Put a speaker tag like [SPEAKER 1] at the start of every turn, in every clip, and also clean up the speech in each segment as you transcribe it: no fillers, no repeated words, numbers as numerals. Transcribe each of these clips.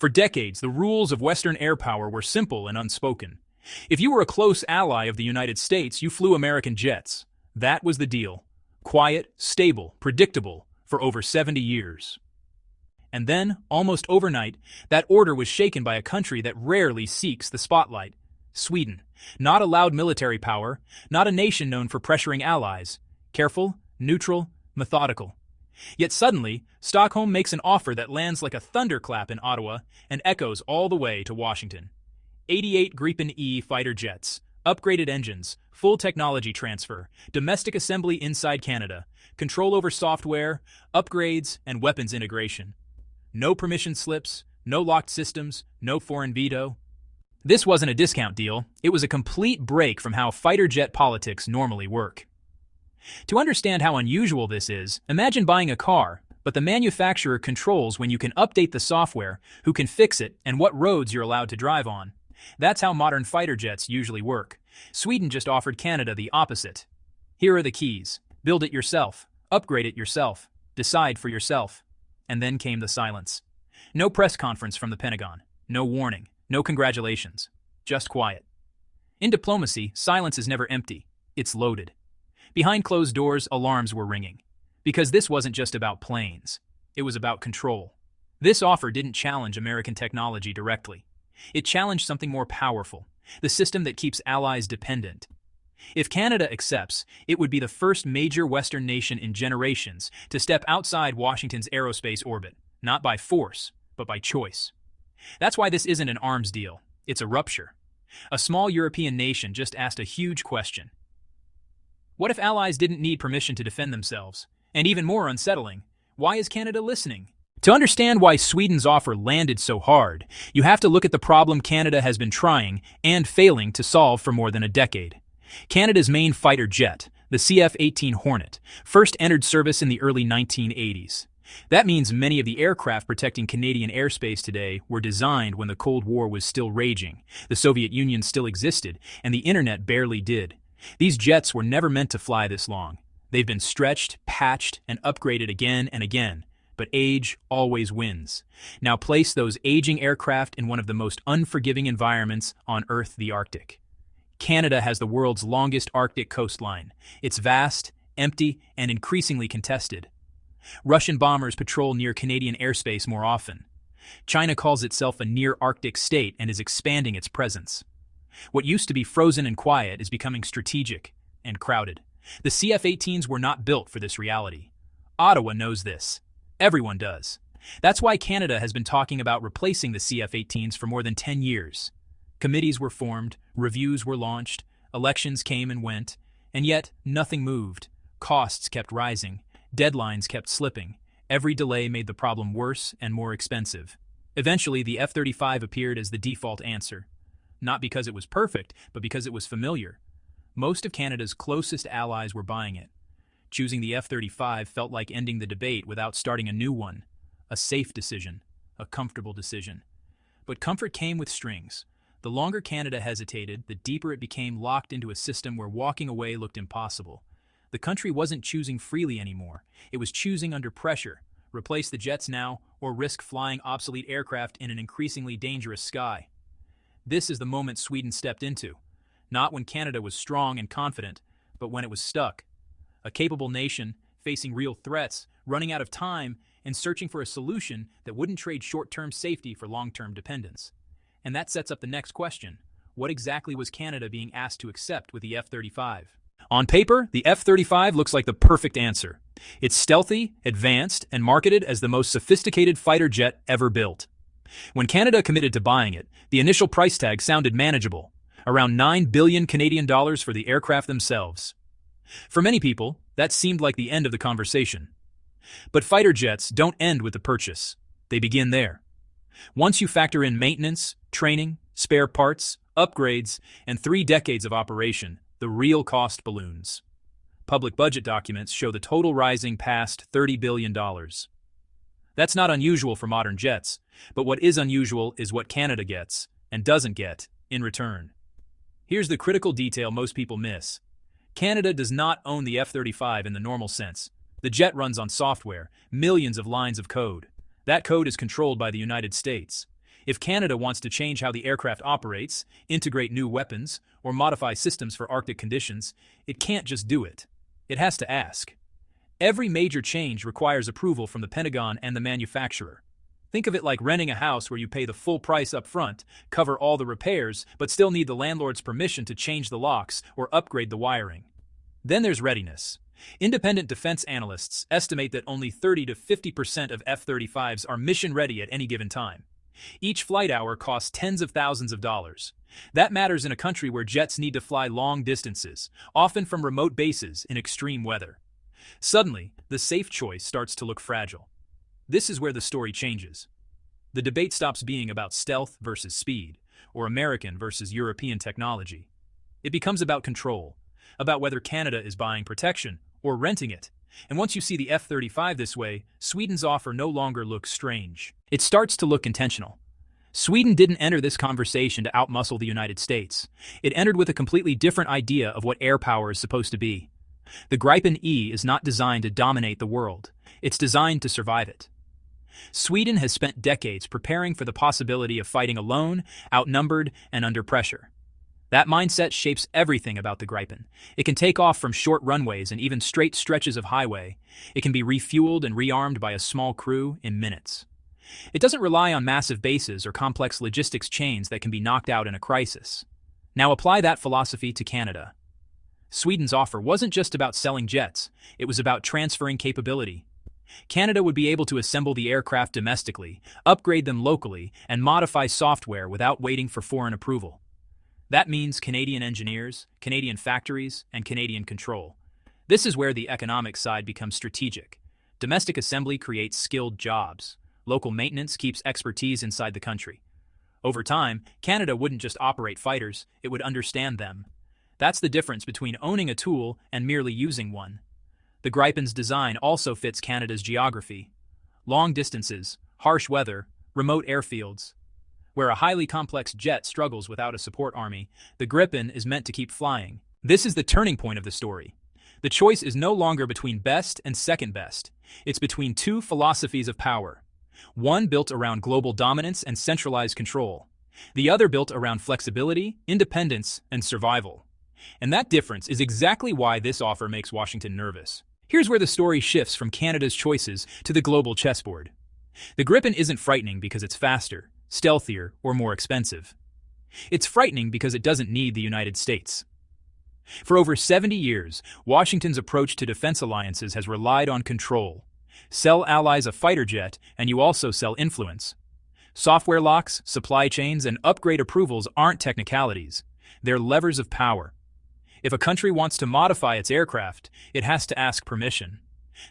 [SPEAKER 1] For decades, the rules of Western air power were simple and unspoken. If you were a close ally of the United States, you flew American jets. That was the deal. Quiet, stable, predictable, for over 70 years. And then, almost overnight, that order was shaken by a country that rarely seeks the spotlight. Sweden. Not a loud military power, not a nation known for pressuring allies. Careful, neutral, methodical. Yet suddenly, Stockholm makes an offer that lands like a thunderclap in Ottawa and echoes all the way to Washington. 88 Gripen E fighter jets, upgraded engines, full technology transfer, domestic assembly inside Canada, control over software, upgrades, and weapons integration. No permission slips, no locked systems, no foreign veto. This wasn't a discount deal, it was a complete break from how fighter jet politics normally work. To understand how unusual this is, imagine buying a car, but the manufacturer controls when you can update the software, who can fix it, and what roads you're allowed to drive on. That's how modern fighter jets usually work. Sweden just offered Canada the opposite. Here are the keys. Build it yourself. Upgrade it yourself. Decide for yourself. And then came the silence. No press conference from the Pentagon. No warning. No congratulations. Just quiet. In diplomacy, silence is never empty. It's loaded. Behind closed doors, alarms were ringing. Because this wasn't just about planes. It was about control. This offer didn't challenge American technology directly. It challenged something more powerful, the system that keeps allies dependent. If Canada accepts, it would be the first major Western nation in generations to step outside Washington's aerospace orbit, not by force, but by choice. That's why this isn't an arms deal. It's a rupture. A small European nation just asked a huge question. What if allies didn't need permission to defend themselves? And even more unsettling, why is Canada listening? To understand why Sweden's offer landed so hard, you have to look at the problem Canada has been trying and failing to solve for more than a decade. Canada's main fighter jet, the CF-18 Hornet, first entered service in the early 1980s. That means many of the aircraft protecting Canadian airspace today were designed when the Cold War was still raging, the Soviet Union still existed, and the internet barely did. These jets were never meant to fly this long. They've been stretched, patched, and upgraded again and again. But age always wins. Now place those aging aircraft in one of the most unforgiving environments on Earth, the Arctic. Canada has the world's longest Arctic coastline. It's vast, empty, and increasingly contested. Russian bombers patrol near Canadian airspace more often. China calls itself a near-Arctic state and is expanding its presence. What used to be frozen and quiet is becoming strategic and crowded. The CF-18s were not built for this reality. Ottawa knows this. Everyone does. That's why Canada has been talking about replacing the CF-18s for more than 10 years. Committees were formed, reviews were launched, elections came and went, and yet nothing moved. Costs kept rising, deadlines kept slipping. Every delay made the problem worse and more expensive. Eventually, the F-35 appeared as the default answer. Not because it was perfect, but because it was familiar. Most of Canada's closest allies were buying it. Choosing the F-35 felt like ending the debate without starting a new one. A safe decision, a comfortable decision. But comfort came with strings. The longer Canada hesitated, the deeper it became locked into a system where walking away looked impossible. The country wasn't choosing freely anymore. It was choosing under pressure. Replace the jets now, or risk flying obsolete aircraft in an increasingly dangerous sky. This is the moment Sweden stepped into. Not when Canada was strong and confident, but when it was stuck. A capable nation, facing real threats, running out of time, and searching for a solution that wouldn't trade short-term safety for long-term dependence. And that sets up the next question. What exactly was Canada being asked to accept with the F-35? On paper, the F-35 looks like the perfect answer. It's stealthy, advanced, and marketed as the most sophisticated fighter jet ever built. When Canada committed to buying it, the initial price tag sounded manageable, around 9 billion Canadian dollars for the aircraft themselves. For many people, that seemed like the end of the conversation. But fighter jets don't end with the purchase. They begin there. Once you factor in maintenance, training, spare parts, upgrades, and 3 decades of operation, the real cost balloons. Public budget documents show the total rising past $30 billion. That's not unusual for modern jets, but what is unusual is what Canada gets, and doesn't get, in return. Here's the critical detail most people miss. Canada does not own the F-35 in the normal sense. The jet runs on software, millions of lines of code. That code is controlled by the United States. If Canada wants to change how the aircraft operates, integrate new weapons, or modify systems for Arctic conditions, it can't just do it. It has to ask. Every major change requires approval from the Pentagon and the manufacturer. Think of it like renting a house where you pay the full price up front, cover all the repairs, but still need the landlord's permission to change the locks or upgrade the wiring. Then there's readiness. Independent defense analysts estimate that only 30 to 50% of F-35s are mission-ready at any given time. Each flight hour costs tens of thousands of dollars. That matters in a country where jets need to fly long distances, often from remote bases in extreme weather. Suddenly, the safe choice starts to look fragile. This is where the story changes. The debate stops being about stealth versus speed, or American versus European technology. It becomes about control, about whether Canada is buying protection or renting it. And once you see the F-35 this way, Sweden's offer no longer looks strange. It starts to look intentional. Sweden didn't enter this conversation to outmuscle the United States. It entered with a completely different idea of what air power is supposed to be. The Gripen E is not designed to dominate the world. It's designed to survive it. Sweden has spent decades preparing for the possibility of fighting alone, outnumbered, and under pressure. That mindset shapes everything about the Gripen. It can take off from short runways and even straight stretches of highway. It can be refueled and rearmed by a small crew in minutes. It doesn't rely on massive bases or complex logistics chains that can be knocked out in a crisis. Now apply that philosophy to Canada. Sweden's offer wasn't just about selling jets, it was about transferring capability. Canada would be able to assemble the aircraft domestically, upgrade them locally, and modify software without waiting for foreign approval. That means Canadian engineers, Canadian factories, and Canadian control. This is where the economic side becomes strategic. Domestic assembly creates skilled jobs. Local maintenance keeps expertise inside the country. Over time, Canada wouldn't just operate fighters, it would understand them. That's the difference between owning a tool and merely using one. The Gripen's design also fits Canada's geography. Long distances, harsh weather, remote airfields. Where a highly complex jet struggles without a support army, the Gripen is meant to keep flying. This is the turning point of the story. The choice is no longer between best and second best. It's between two philosophies of power. One built around global dominance and centralized control. The other built around flexibility, independence, and survival. And that difference is exactly why this offer makes Washington nervous. Here's where the story shifts from Canada's choices to the global chessboard. The Gripen isn't frightening because it's faster, stealthier, or more expensive. It's frightening because it doesn't need the United States. For over 70 years, Washington's approach to defense alliances has relied on control. Sell allies a fighter jet, and you also sell influence. Software locks, supply chains, and upgrade approvals aren't technicalities. They're levers of power. If a country wants to modify its aircraft, it has to ask permission.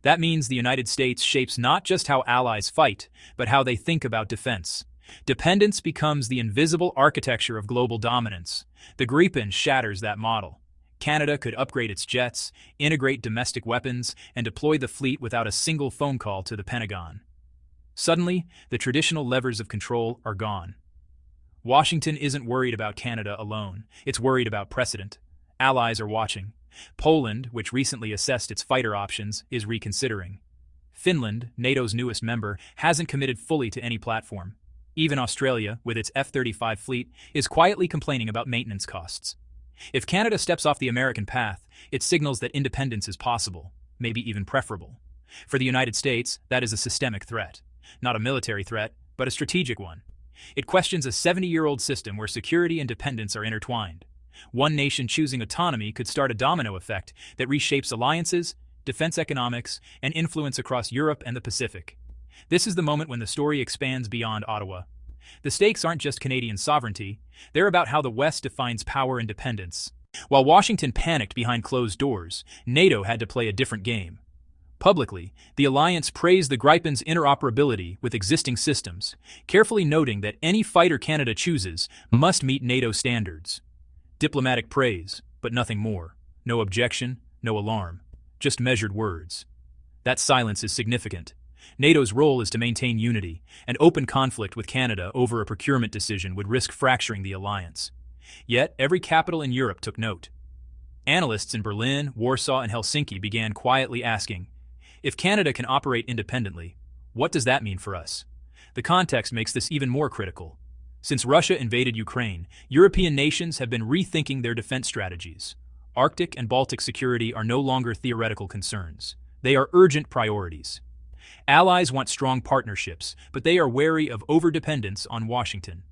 [SPEAKER 1] That means the United States shapes not just how allies fight, but how they think about defense. Dependence becomes the invisible architecture of global dominance. The Gripen shatters that model. Canada could upgrade its jets, integrate domestic weapons, and deploy the fleet without a single phone call to the Pentagon. Suddenly, the traditional levers of control are gone. Washington isn't worried about Canada alone. It's worried about precedent. Allies are watching. Poland, which recently assessed its fighter options, is reconsidering. Finland, NATO's newest member, hasn't committed fully to any platform. Even Australia, with its F-35 fleet, is quietly complaining about maintenance costs. If Canada steps off the American path, it signals that independence is possible, maybe even preferable. For the United States, that is a systemic threat. Not a military threat, but a strategic one. It questions a 70-year-old system where security and dependence are intertwined. One nation choosing autonomy could start a domino effect that reshapes alliances, defense economics, and influence across Europe and the Pacific. This is the moment when the story expands beyond Ottawa. The stakes aren't just Canadian sovereignty, they're about how the West defines power and dependence. While Washington panicked behind closed doors, NATO had to play a different game. Publicly, the alliance praised the Gripen's interoperability with existing systems, carefully noting that any fighter Canada chooses must meet NATO standards. Diplomatic praise, but nothing more. No objection, no alarm. Just measured words. That silence is significant. NATO's role is to maintain unity, and open conflict with Canada over a procurement decision would risk fracturing the alliance. Yet, every capital in Europe took note. Analysts in Berlin, Warsaw, and Helsinki began quietly asking, if Canada can operate independently, what does that mean for us? The context makes this even more critical. Since Russia invaded Ukraine, European nations have been rethinking their defense strategies. Arctic and Baltic security are no longer theoretical concerns. They are urgent priorities. Allies want strong partnerships, but they are wary of overdependence on Washington.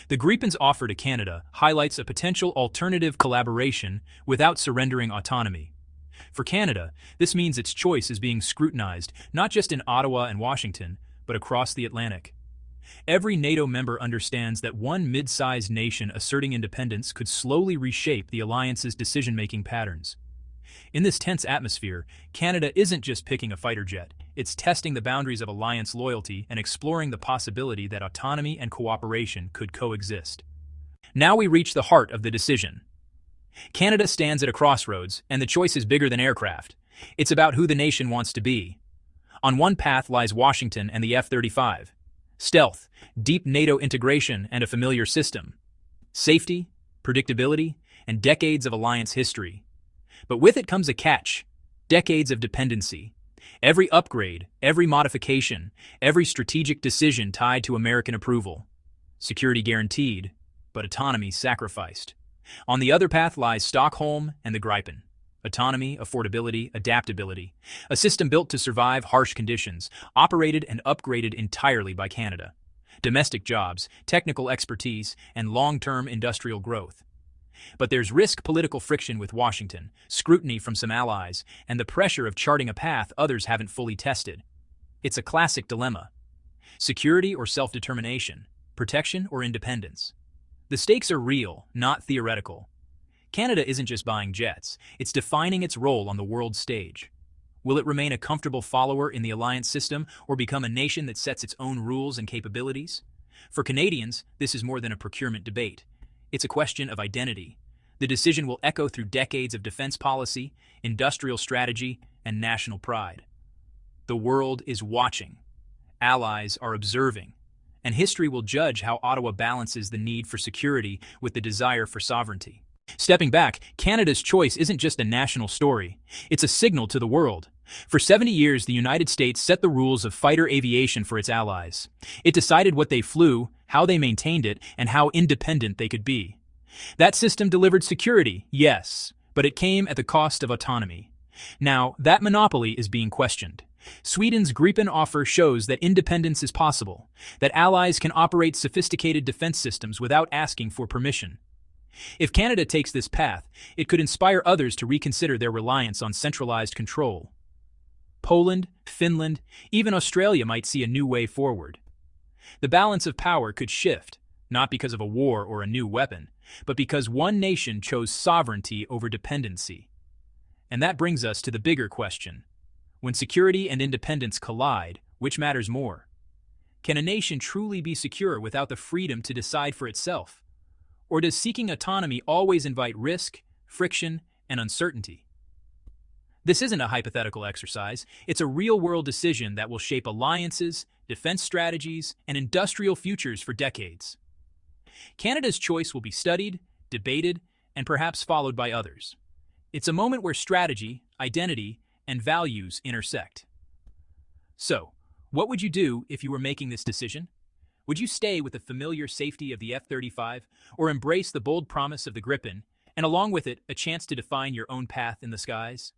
[SPEAKER 1] The Gripen's offer to Canada highlights a potential alternative collaboration without surrendering autonomy. For Canada, this means its choice is being scrutinized not just in Ottawa and Washington, but across the Atlantic. Every NATO member understands that one mid-sized nation asserting independence could slowly reshape the alliance's decision-making patterns. In this tense atmosphere, Canada isn't just picking a fighter jet, it's testing the boundaries of alliance loyalty and exploring the possibility that autonomy and cooperation could coexist. Now we reach the heart of the decision. Canada stands at a crossroads, and the choice is bigger than aircraft. It's about who the nation wants to be. On one path lies Washington and the F-35. Stealth, deep NATO integration, and a familiar system. Safety, predictability, and decades of alliance history. But with it comes a catch: decades of dependency. Every upgrade, every modification, every strategic decision tied to American approval. Security guaranteed, but autonomy sacrificed. On the other path lies Stockholm and the Gripen. Autonomy, affordability, adaptability. A system built to survive harsh conditions, operated and upgraded entirely by Canada. Domestic jobs, technical expertise, and long-term industrial growth. But there's political friction with Washington, scrutiny from some allies, and the pressure of charting a path others haven't fully tested. It's a classic dilemma. Security or self-determination, protection or independence. The stakes are real, not theoretical. Canada isn't just buying jets, it's defining its role on the world stage. Will it remain a comfortable follower in the alliance system or become a nation that sets its own rules and capabilities? For Canadians, this is more than a procurement debate. It's a question of identity. The decision will echo through decades of defense policy, industrial strategy, and national pride. The world is watching. Allies are observing. And history will judge how Ottawa balances the need for security with the desire for sovereignty. Stepping back, Canada's choice isn't just a national story. It's a signal to the world. For 70 years, the United States set the rules of fighter aviation for its allies. It decided what they flew, how they maintained it, and how independent they could be. That system delivered security, yes, but it came at the cost of autonomy. Now, that monopoly is being questioned. Sweden's Gripen offer shows that independence is possible, that allies can operate sophisticated defense systems without asking for permission. If Canada takes this path, it could inspire others to reconsider their reliance on centralized control. Poland, Finland, even Australia might see a new way forward. The balance of power could shift, not because of a war or a new weapon, but because one nation chose sovereignty over dependency. And that brings us to the bigger question. When security and independence collide, which matters more? Can a nation truly be secure without the freedom to decide for itself? Or does seeking autonomy always invite risk, friction, and uncertainty? This isn't a hypothetical exercise, it's a real-world decision that will shape alliances, defense strategies, and industrial futures for decades. Canada's choice will be studied, debated, and perhaps followed by others. It's a moment where strategy, identity, and values intersect. So, what would you do if you were making this decision? Would you stay with the familiar safety of the F-35 or embrace the bold promise of the Gripen, and along with it, a chance to define your own path in the skies?